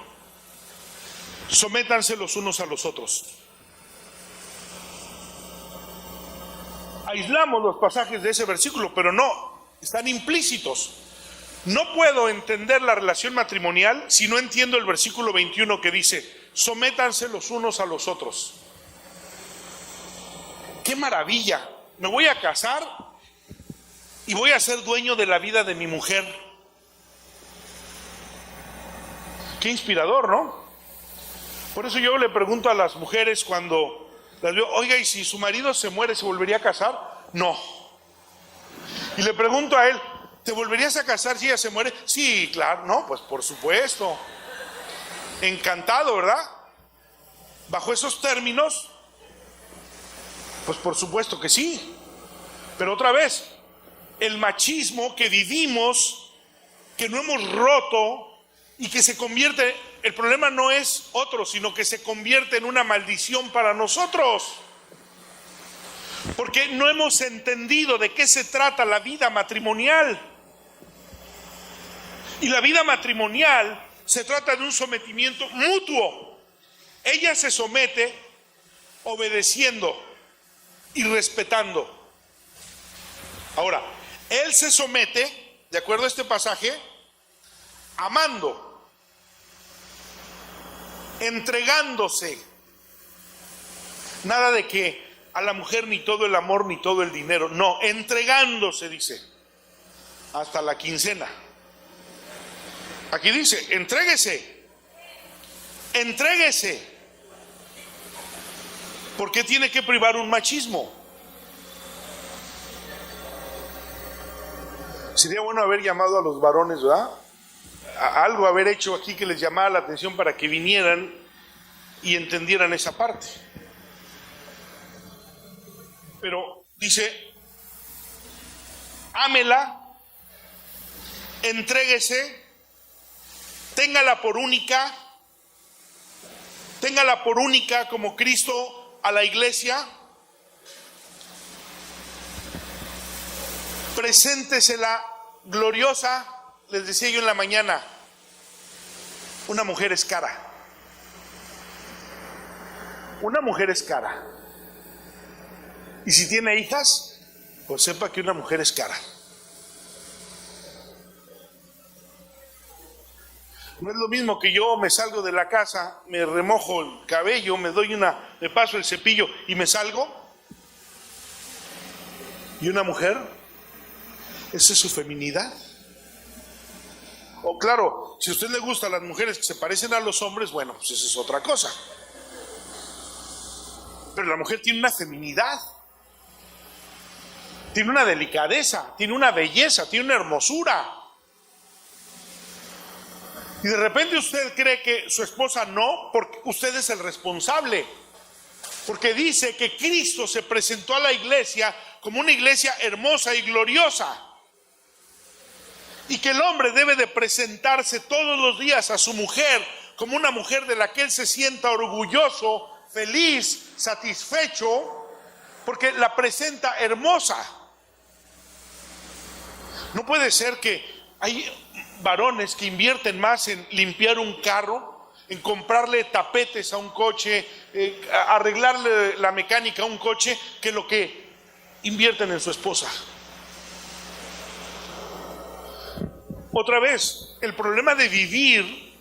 Sométanse los unos a los otros. Aislamos los pasajes de ese versículo, pero no, están implícitos. No puedo entender la relación matrimonial si no entiendo el versículo 21 que dice, sométanse los unos a los otros. ¡Qué maravilla! Me voy a casar y voy a ser dueño de la vida de mi mujer. Qué inspirador, ¿no? Por eso yo le pregunto a las mujeres cuando las veo, oiga, ¿y si su marido se muere, se volvería a casar? No. Y le pregunto a él, ¿te volverías a casar si ella se muere? Sí, claro, no, pues por supuesto. Encantado, ¿verdad? Bajo esos términos, pues por supuesto que sí. Pero otra vez, el machismo que vivimos, que no hemos roto y que se convierte, el problema no es otro, sino que se convierte en una maldición para nosotros. Porque no hemos entendido de qué se trata la vida matrimonial. Y la vida matrimonial se trata de un sometimiento mutuo. Ella se somete obedeciendo y respetando. Ahora, él se somete, de acuerdo a este pasaje, amando, entregándose. Nada de que a la mujer ni todo el amor ni todo el dinero. No, entregándose, dice, hasta la quincena. Aquí dice, entréguese. Entréguese. ¿Por qué tiene que privar un machismo? Sería bueno haber llamado a los varones, ¿verdad? Algo haber hecho aquí que les llamara la atención para que vinieran y entendieran esa parte. Pero dice, ámela, entréguese, téngala por única como Cristo a la iglesia, preséntesela gloriosa. Les decía yo en la mañana, una mujer es cara. Una mujer es cara. Y si tiene hijas, pues sepa que una mujer es cara. No es lo mismo que yo me salgo de la casa, me remojo el cabello, me paso el cepillo y me salgo. Y una mujer, esa es su feminidad. O claro, si a usted le gustan las mujeres que se parecen a los hombres, bueno, pues esa es otra cosa. Pero la mujer tiene una feminidad, tiene una delicadeza, tiene una belleza, tiene una hermosura. Y de repente usted cree que su esposa no, porque usted es el responsable. Porque dice que Cristo se presentó a la iglesia como una iglesia hermosa y gloriosa. Y que el hombre debe de presentarse todos los días a su mujer como una mujer de la que él se sienta orgulloso, feliz, satisfecho, porque la presenta hermosa. No puede ser que hay varones que invierten más en limpiar un carro, en comprarle tapetes a un coche, arreglarle la mecánica a un coche, que lo que invierten en su esposa. Otra vez, el problema de vivir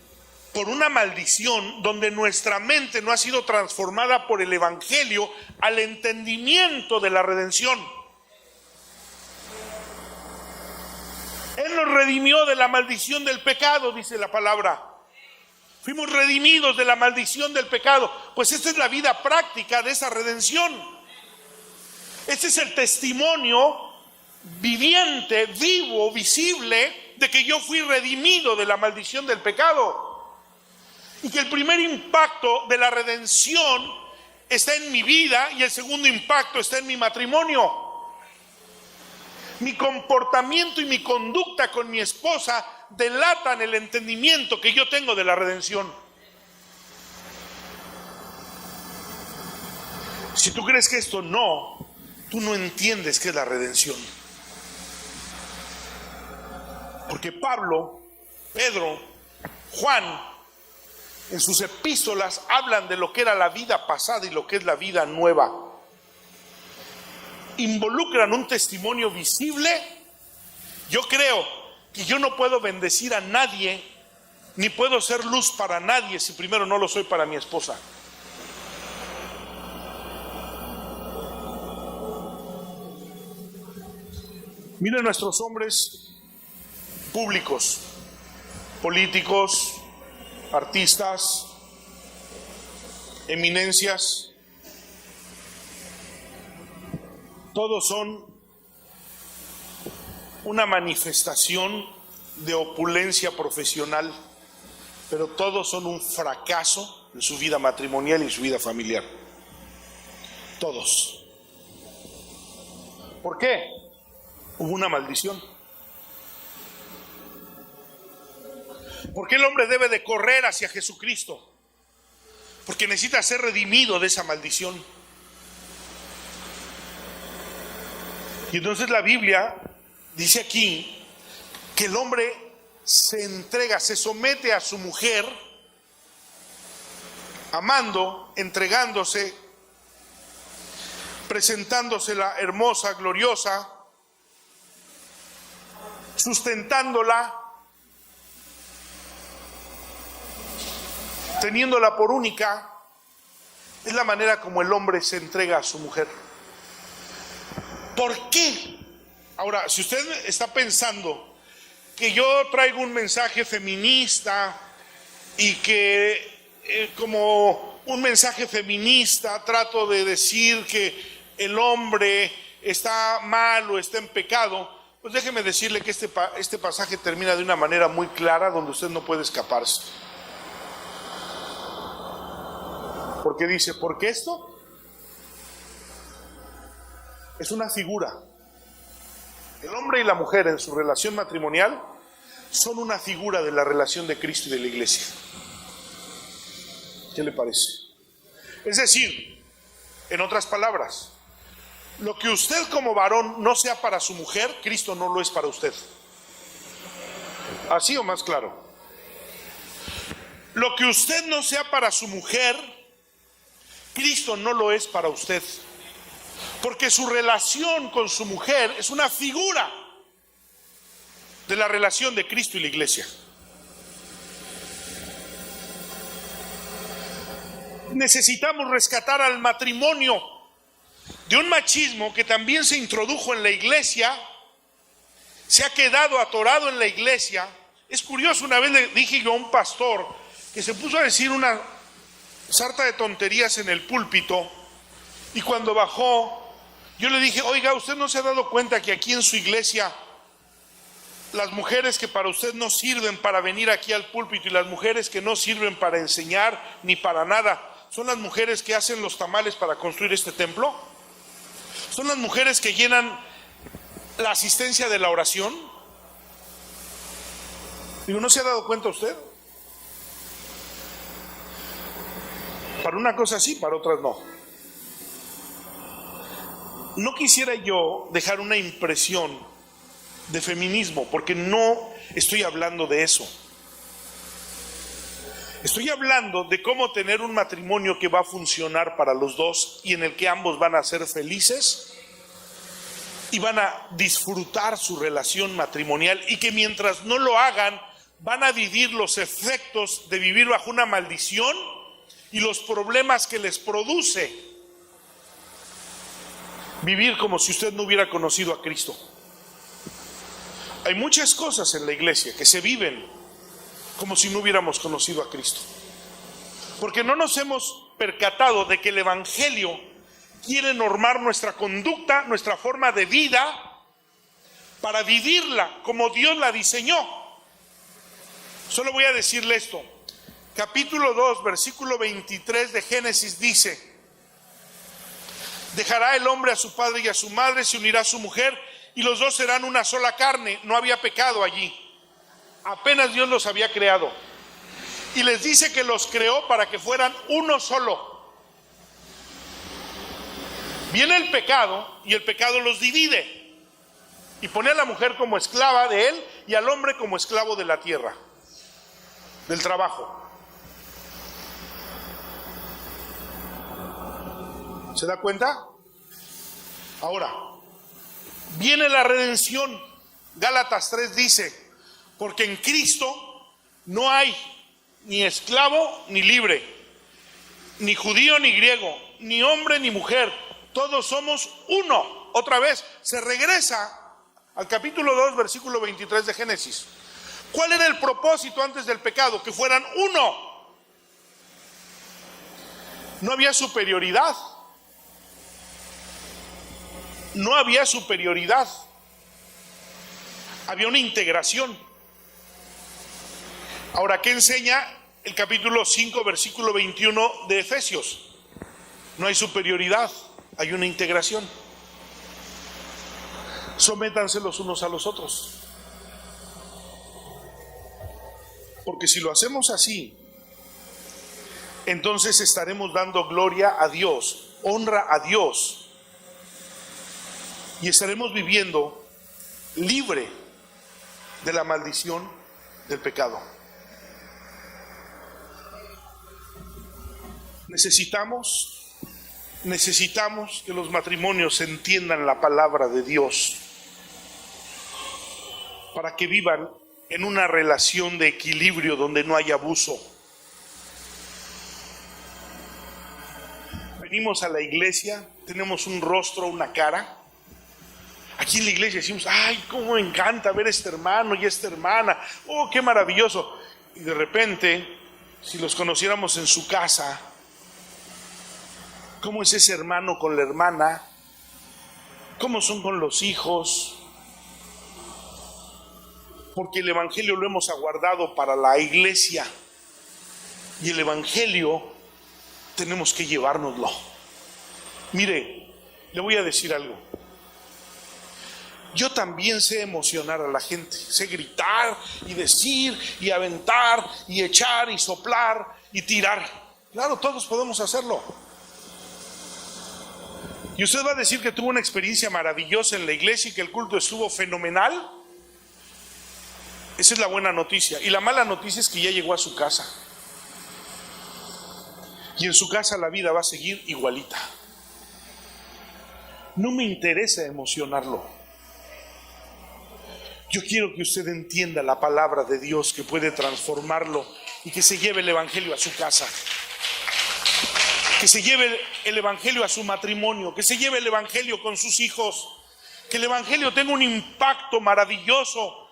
por una maldición donde nuestra mente no ha sido transformada por el Evangelio al entendimiento de la redención. Él nos redimió de la maldición del pecado, dice la palabra. Fuimos redimidos de la maldición del pecado. Pues esta es la vida práctica de esa redención. Este es el testimonio viviente, vivo, visible, de que yo fui redimido de la maldición del pecado. Y que el primer impacto de la redención está en mi vida y el segundo impacto está en mi matrimonio. Mi comportamiento y mi conducta con mi esposa delatan el entendimiento que yo tengo de la redención. Si tú crees que esto no, tú no entiendes qué es la redención. Porque Pablo, Pedro, Juan, en sus epístolas hablan de lo que era la vida pasada y lo que es la vida nueva. Involucran un testimonio visible. Yo creo que yo no puedo bendecir a nadie, ni puedo ser luz para nadie si primero no lo soy para mi esposa. Miren nuestros hombres públicos, políticos, artistas, eminencias. Todos son una manifestación de opulencia profesional, pero todos son un fracaso en su vida matrimonial y en su vida familiar. Todos. ¿Por qué? Hubo una maldición. ¿Por qué el hombre debe de correr hacia Jesucristo? Porque necesita ser redimido de esa maldición. Y entonces la Biblia dice aquí que el hombre se entrega, se somete a su mujer, amando, entregándose, presentándosela hermosa, gloriosa, sustentándola, teniéndola por única. Es la manera como el hombre se entrega a su mujer. ¿Por qué? Ahora, si usted está pensando que yo traigo un mensaje feminista y que como un mensaje feminista trato de decir que el hombre está mal o está en pecado, pues déjeme decirle que este pasaje termina de una manera muy clara donde usted no puede escaparse. Porque dice, porque esto es una figura. El hombre y la mujer en su relación matrimonial son una figura de la relación de Cristo y de la iglesia. ¿Qué le parece? Es decir, en otras palabras, lo que usted como varón no sea para su mujer, Cristo no lo es para usted. ¿Así o más claro? Lo que usted no sea para su mujer, Cristo no lo es para usted. Porque su relación con su mujer es una figura de la relación de Cristo y la iglesia. Necesitamos rescatar al matrimonio de un machismo que también se introdujo en la iglesia, se ha quedado atorado en la iglesia. Es curioso, una vez le dije yo a un pastor que se puso a decir una sarta de tonterías en el púlpito, y cuando bajó yo le dije, oiga, ¿usted no se ha dado cuenta que aquí en su iglesia las mujeres que para usted no sirven para venir aquí al púlpito y las mujeres que no sirven para enseñar ni para nada son las mujeres que hacen los tamales para construir este templo? ¿Son las mujeres que llenan la asistencia de la oración? Digo, ¿no se ha dado cuenta usted? Para una cosa sí, para otras no. No quisiera yo dejar una impresión de feminismo, porque no estoy hablando de eso. Estoy hablando de cómo tener un matrimonio que va a funcionar para los dos y en el que ambos van a ser felices y van a disfrutar su relación matrimonial, y que mientras no lo hagan van a vivir los efectos de vivir bajo una maldición y los problemas que les produce vivir como si usted no hubiera conocido a Cristo. Hay muchas cosas en la iglesia que se viven como si no hubiéramos conocido a Cristo, porque no nos hemos percatado de que el Evangelio quiere normar nuestra conducta, nuestra forma de vida, para vivirla como Dios la diseñó. Solo voy a decirle esto. Capítulo 2, versículo 23 de Génesis dice: dejará el hombre a su padre y a su madre, se unirá a su mujer, y los dos serán una sola carne. No había pecado allí. Apenas Dios los había creado. Y les dice que los creó para que fueran uno solo. Viene el pecado y el pecado los divide. Y pone a la mujer como esclava de él y al hombre como esclavo de la tierra, del trabajo. ¿Se da cuenta? Ahora, viene la redención. Gálatas 3 dice: porque en Cristo no hay ni esclavo ni libre, ni judío ni griego, ni hombre ni mujer, todos somos uno. Otra vez, se regresa al capítulo 2, versículo 23 de Génesis. ¿Cuál era el propósito antes del pecado? Que fueran uno. No había superioridad. No había superioridad. Había una integración. Ahora, ¿qué enseña el capítulo 5, versículo 21 de Efesios? No hay superioridad, hay una integración. Sométanse los unos a los otros. Porque si lo hacemos así, entonces estaremos dando gloria a Dios, honra a Dios, y estaremos viviendo libre de la maldición del pecado. Necesitamos que los matrimonios entiendan la palabra de Dios para que vivan en una relación de equilibrio donde no hay abuso. Venimos a la iglesia, tenemos un rostro, una cara. Aquí en la iglesia decimos: ay, cómo me encanta ver a este hermano y a esta hermana, oh, qué maravilloso. Y de repente, si los conociéramos en su casa, ¿cómo es ese hermano con la hermana? ¿Cómo son con los hijos? Porque el evangelio lo hemos aguardado para la iglesia, y el evangelio tenemos que llevárnoslo. Mire, le voy a decir algo. Yo también sé emocionar a la gente, sé gritar y decir y aventar y echar y soplar y tirar. Claro, todos podemos hacerlo. Y usted va a decir que tuvo una experiencia maravillosa en la iglesia y que el culto estuvo fenomenal. Esa es la buena noticia. Y la mala noticia es que ya llegó a su casa. Y en su casa la vida va a seguir igualita. No me interesa emocionarlo. Yo quiero que usted entienda la palabra de Dios que puede transformarlo y que se lleve el evangelio a su casa. Que se lleve el evangelio a su matrimonio, que se lleve el evangelio con sus hijos, que el evangelio tenga un impacto maravilloso,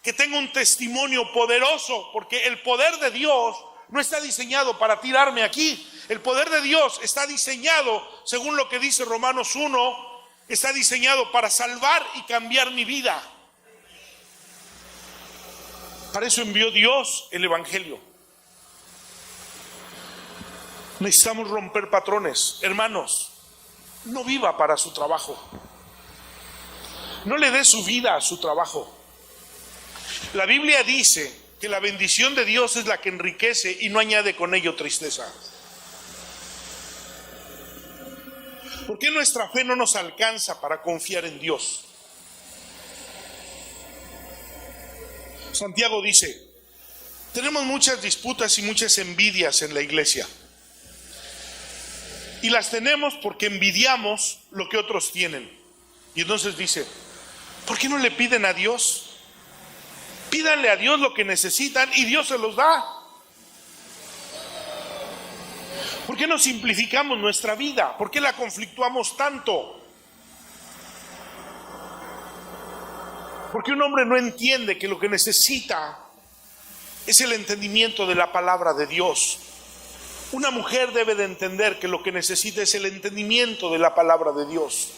que tenga un testimonio poderoso, porque el poder de Dios no está diseñado para tirarme aquí. El poder de Dios está diseñado, según lo que dice Romanos 1, está diseñado para salvar y cambiar mi vida. Para eso envió Dios el evangelio. Necesitamos romper patrones. Hermanos, no viva para su trabajo. No le dé su vida a su trabajo. La Biblia dice que la bendición de Dios es la que enriquece y no añade con ello tristeza. ¿Por qué nuestra fe no nos alcanza para confiar en Dios? Santiago dice: tenemos muchas disputas y muchas envidias en la iglesia. Y las tenemos porque envidiamos lo que otros tienen. Y entonces dice: ¿por qué no le piden a Dios? Pídanle a Dios lo que necesitan y Dios se los da. ¿Por qué no simplificamos nuestra vida? ¿Por qué la conflictuamos tanto? Porque un hombre no entiende que lo que necesita es el entendimiento de la palabra de Dios. Una mujer debe de entender que lo que necesita es el entendimiento de la palabra de Dios.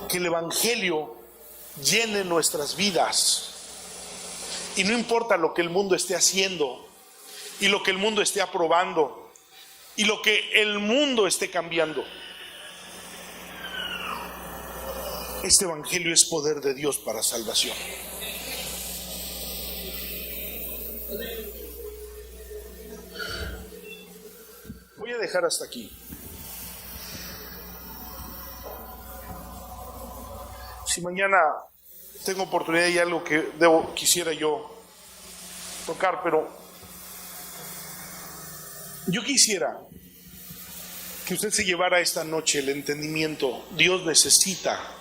que el Evangelio llene nuestras vidas. Y no importa lo que el mundo esté haciendo y lo que el mundo esté aprobando y lo que el mundo esté cambiando. Este Evangelio es poder de Dios para salvación. Voy a dejar hasta aquí. Si mañana tengo oportunidad y algo que quisiera yo tocar, pero yo quisiera que usted se llevara esta noche el entendimiento. Dios necesita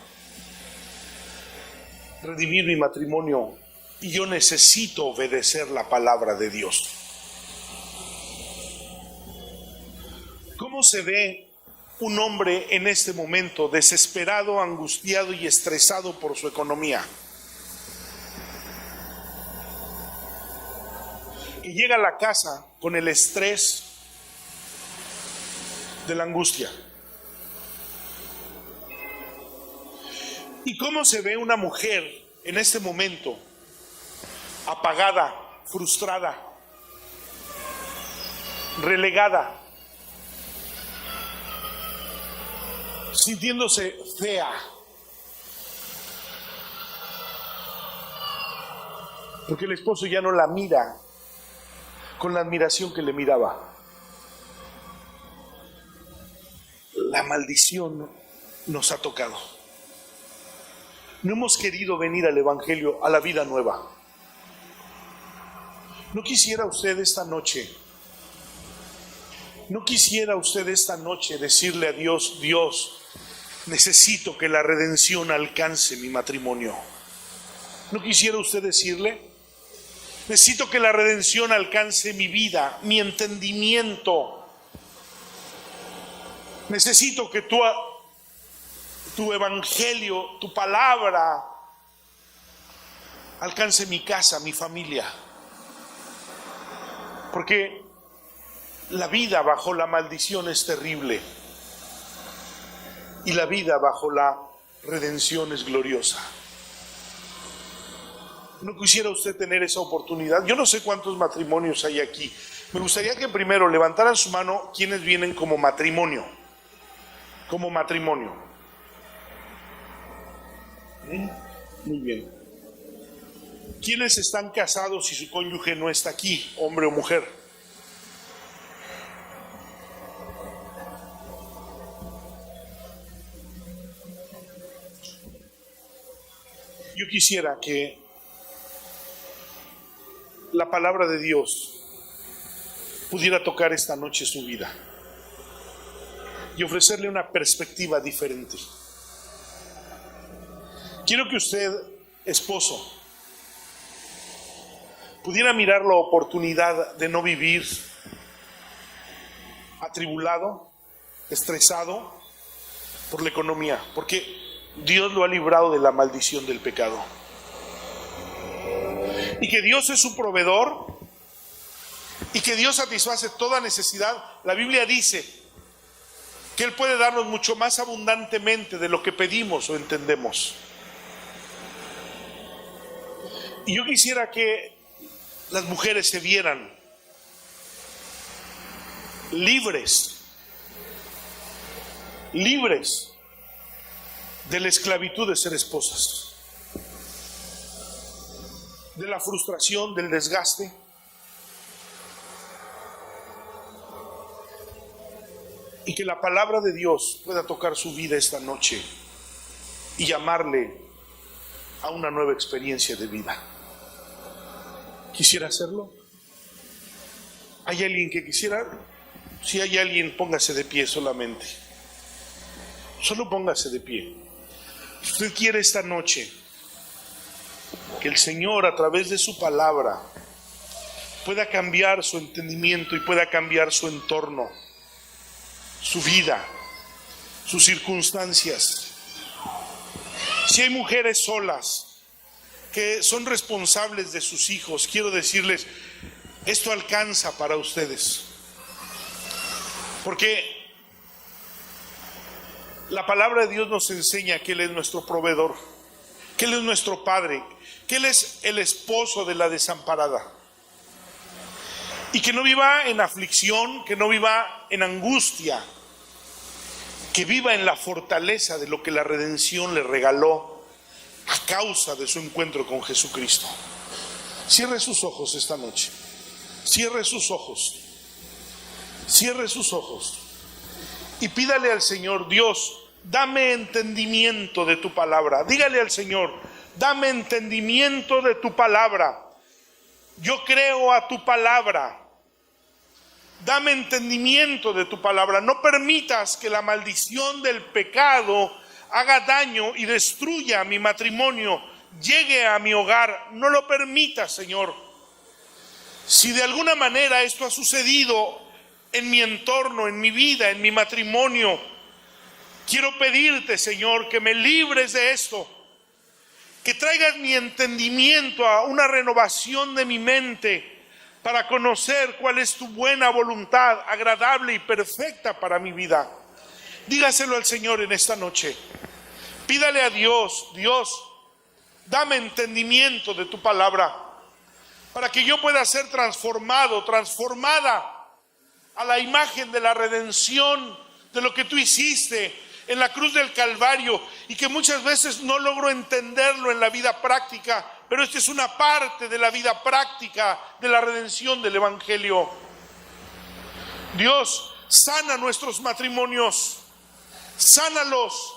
redimir mi matrimonio y yo necesito obedecer la palabra de Dios. ¿Cómo se ve un hombre en este momento desesperado, angustiado y estresado por su economía? Y llega a la casa con el estrés de la angustia. ¿Y cómo se ve una mujer en este momento apagada, frustrada, relegada, sintiéndose fea? Porque el esposo ya no la mira con la admiración que le miraba. La maldición nos ha tocado. No hemos querido venir al Evangelio, a la vida nueva. ¿No quisiera usted esta noche decirle a Dios: Dios, necesito que la redención alcance mi matrimonio? ¿No quisiera usted decirle: necesito que la redención alcance mi vida, mi entendimiento? Necesito que tu evangelio, tu palabra, alcance mi casa, mi familia. Porque la vida bajo la maldición es terrible y la vida bajo la redención es gloriosa. ¿No quisiera usted tener esa oportunidad? Yo no sé cuántos matrimonios hay aquí. Me gustaría que primero levantaran su mano quienes vienen como matrimonio. Como matrimonio. Muy bien. ¿Quiénes están casados si su cónyuge no está aquí, hombre o mujer? Yo quisiera que la palabra de Dios pudiera tocar esta noche su vida y ofrecerle una perspectiva diferente. Quiero que usted, esposo, pudiera mirar la oportunidad de no vivir atribulado, estresado por la economía, porque Dios lo ha librado de la maldición del pecado. Y que Dios es su proveedor y que Dios satisface toda necesidad. La Biblia dice que Él puede darnos mucho más abundantemente de lo que pedimos o entendemos. Y yo quisiera que las mujeres se vieran libres de la esclavitud de ser esposas, de la frustración, del desgaste. Y que la palabra de Dios pueda tocar su vida esta noche y llamarle a una nueva experiencia de vida. ¿Quisiera hacerlo? ¿Hay alguien que quisiera? Si hay alguien, póngase de pie solamente. Solo póngase de pie. Si usted quiere esta noche que el Señor, a través de su palabra, pueda cambiar su entendimiento y pueda cambiar su entorno, su vida, sus circunstancias. Si hay mujeres solas que son responsables de sus hijos, quiero decirles, esto alcanza para ustedes. Porque La palabra de Dios nos enseña que Él es nuestro proveedor, que Él es nuestro Padre, que Él es el esposo de la desamparada. Y que no viva en aflicción, que no viva en angustia, que viva en la fortaleza de lo que la redención le regaló a causa de su encuentro con Jesucristo. Cierre sus ojos esta noche. Cierre sus ojos. Cierre sus ojos. Y pídale al Señor: Dios, dame entendimiento de tu palabra. Dígale al Señor: dame entendimiento de tu palabra. Yo creo a tu palabra. Dame entendimiento de tu palabra. No permitas que la maldición del pecado haga daño y destruya mi matrimonio, llegue a mi hogar. No lo permitas, Señor. Si de alguna manera esto ha sucedido en mi entorno, en mi vida, en mi matrimonio, quiero pedirte, Señor, que me libres de esto, que traigas mi entendimiento a una renovación de mi mente para conocer cuál es tu buena voluntad, agradable y perfecta para mi vida. Dígaselo al Señor en esta noche. Pídale a Dios: Dios, dame entendimiento de tu palabra, para que yo pueda ser transformado, transformada a la imagen de la redención, de lo que tú hiciste en la cruz del Calvario, y que muchas veces no logro entenderlo en la vida práctica, pero esta es una parte de la vida práctica de la redención del Evangelio. Dios, sana nuestros matrimonios, sánalos.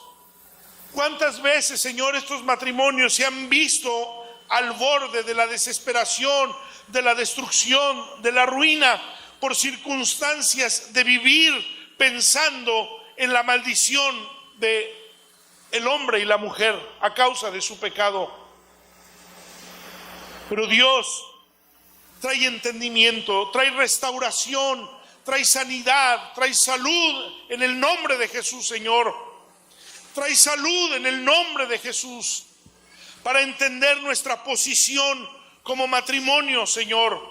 ¿Cuántas veces, Señor, estos matrimonios se han visto al borde de la desesperación, de la destrucción, de la ruina, por circunstancias de vivir pensando en la maldición de el hombre y la mujer a causa de su pecado? Pero Dios trae entendimiento, trae restauración, trae sanidad, trae salud en el nombre de Jesús, Señor. Trae salud en el nombre de Jesús, para entender nuestra posición como matrimonio, Señor,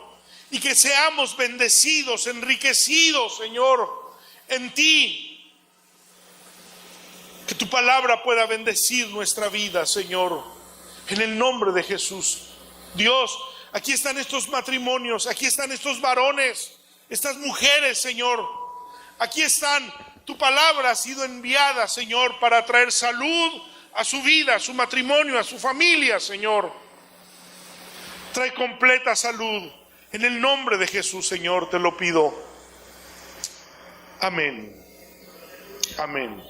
y que seamos bendecidos, enriquecidos, Señor, en ti. Que tu palabra pueda bendecir nuestra vida, Señor, en el nombre de Jesús. Dios, aquí están estos matrimonios, aquí están estos varones, estas mujeres, Señor. Aquí están. Tu palabra ha sido enviada, Señor, para traer salud a su vida, a su matrimonio, a su familia, Señor. Trae completa salud. En el nombre de Jesús, Señor, te lo pido. Amén. Amén.